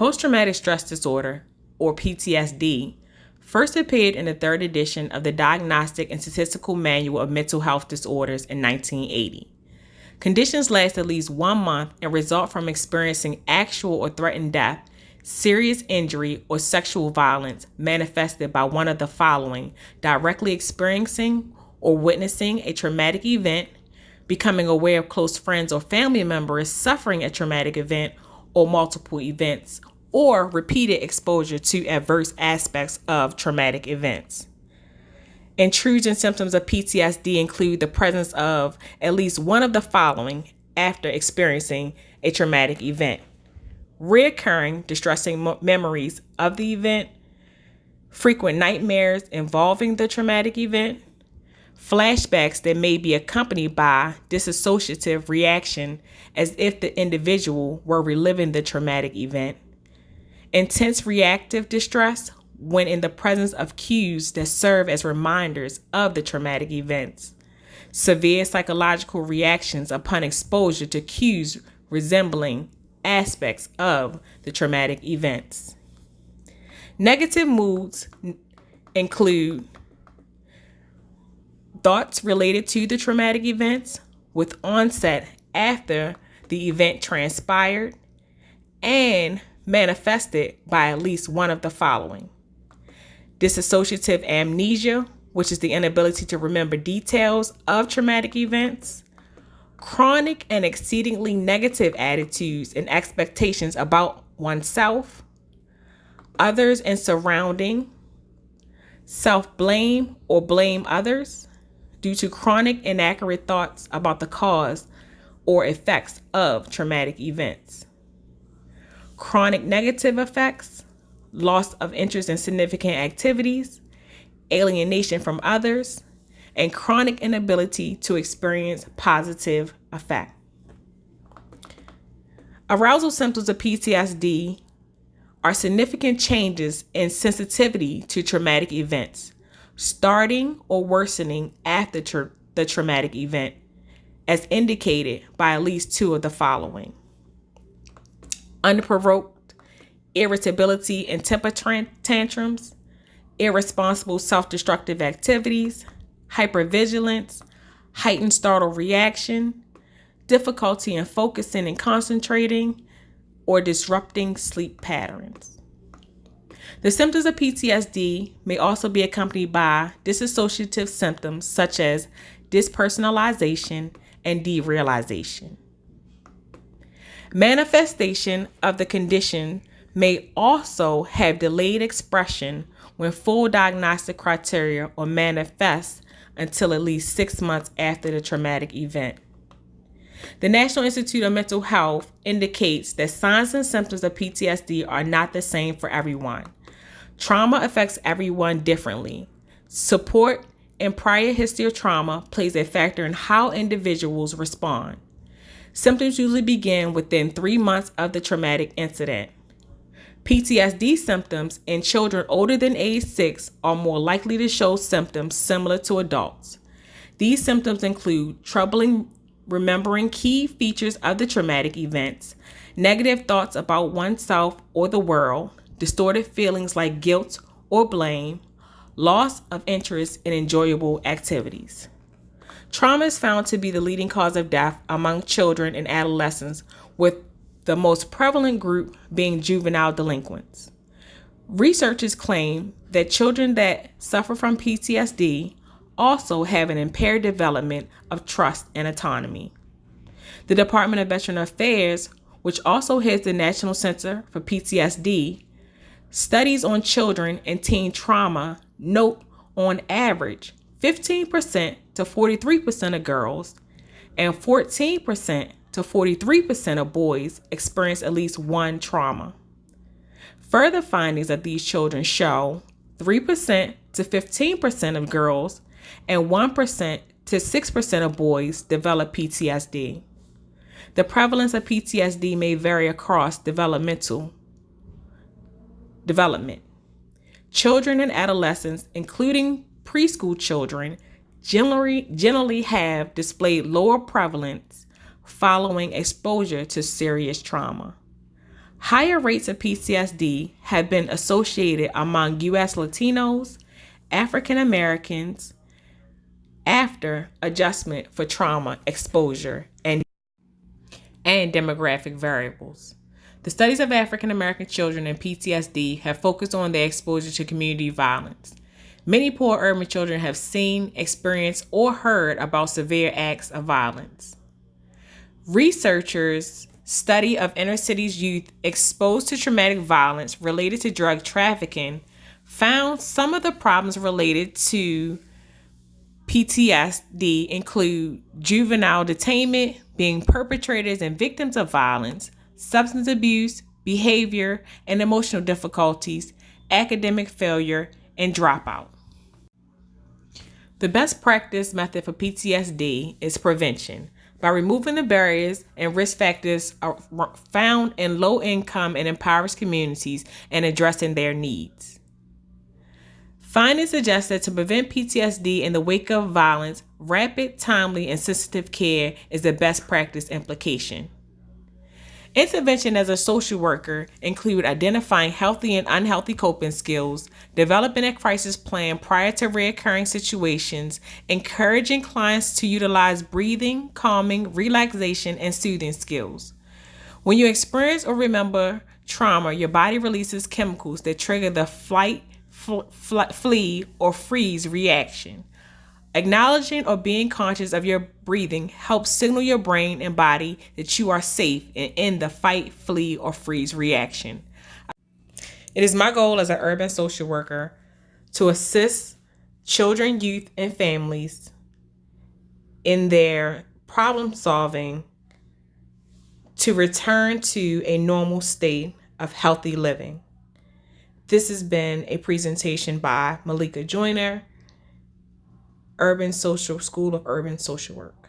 Post-traumatic stress disorder, or PTSD, first appeared in the third edition of the Diagnostic and Statistical Manual of Mental Health Disorders in 1980. Conditions last at least 1 month and result from experiencing actual or threatened death, serious injury, or sexual violence manifested by one of the following: directly experiencing or witnessing a traumatic event, becoming aware of close friends or family members suffering a traumatic event or multiple events, or repeated exposure to adverse aspects of traumatic events. Intrusion symptoms of PTSD include the presence of at least one of the following after experiencing a traumatic event: recurring distressing memories of the event, frequent nightmares involving the traumatic event, flashbacks that may be accompanied by dissociative reaction as if the individual were reliving the traumatic event, intense reactive distress when in the presence of cues that serve as reminders of the traumatic events, severe psychological reactions upon exposure to cues resembling aspects of the traumatic events. Negative moods include thoughts related to the traumatic events with onset after the event transpired and manifested by at least one of the following: dissociative amnesia, which is the inability to remember details of traumatic events, chronic and exceedingly negative attitudes and expectations about oneself, others and surrounding, self-blame or blame others due to chronic inaccurate thoughts about the cause or effects of traumatic events, chronic negative effects, loss of interest in significant activities, alienation from others, and chronic inability to experience positive effect. Arousal symptoms of PTSD are significant changes in sensitivity to traumatic events, starting or worsening after the traumatic event, as indicated by at least two of the following: unprovoked irritability and temper tantrums, irresponsible self-destructive activities, hypervigilance, heightened startle reaction, difficulty in focusing and concentrating, or disrupting sleep patterns. The symptoms of PTSD may also be accompanied by dissociative symptoms such as dispersonalization and derealization. Manifestation of the condition may also have delayed expression when full diagnostic criteria are manifest until at least 6 months after the traumatic event. The National Institute of Mental Health indicates that signs and symptoms of PTSD are not the same for everyone. Trauma affects everyone differently. Support and prior history of trauma plays a factor in how individuals respond. Symptoms usually begin within 3 months of the traumatic incident. PTSD symptoms in children older than age 6 are more likely to show symptoms similar to adults. These symptoms include troubling remembering key features of the traumatic events, negative thoughts about oneself or the world, distorted feelings like guilt or blame, loss of interest in enjoyable activities. Trauma is found to be the leading cause of death among children and adolescents, with the most prevalent group being juvenile delinquents. Researchers claim that children that suffer from PTSD also have an impaired development of trust and autonomy. The Department of Veterans Affairs, which also heads the National Center for PTSD, studies on children and teen trauma note on average 15% to 43% of girls and 14% to 43% of boys experience at least one trauma. Further findings of these children show 3% to 15% of girls and 1% to 6% of boys develop PTSD. The prevalence of PTSD may vary across development. Children and adolescents, including preschool children, generally have displayed lower prevalence following exposure to serious trauma. Higher rates of PTSD have been associated among U.S. Latinos, African Americans, after adjustment for trauma exposure and demographic variables. The studies of African American children and PTSD have focused on their exposure to community violence. Many poor urban children have seen, experienced, or heard about severe acts of violence. Researchers' study of inner cities youth exposed to traumatic violence related to drug trafficking found some of the problems related to PTSD include juvenile detainment, being perpetrators and victims of violence, substance abuse, behavior and emotional difficulties, academic failure, and dropout. The best practice method for PTSD is prevention by removing the barriers and risk factors found in low-income and impoverished communities and addressing their needs. Findings suggest that to prevent PTSD in the wake of violence, rapid, timely, and sensitive care is the best practice implication. Intervention as a social worker include identifying healthy and unhealthy coping skills, developing a crisis plan prior to recurring situations, encouraging clients to utilize breathing, calming, relaxation, and soothing skills. When you experience or remember trauma, your body releases chemicals that trigger the flight, flee, or freeze reaction. Acknowledging or being conscious of your breathing helps signal your brain and body that you are safe and in the fight, flee, or freeze reaction. It is my goal as an urban social worker to assist children, youth, and families in their problem solving to return to a normal state of healthy living. This has been a presentation by Malika Joyner, School of Urban Social Work.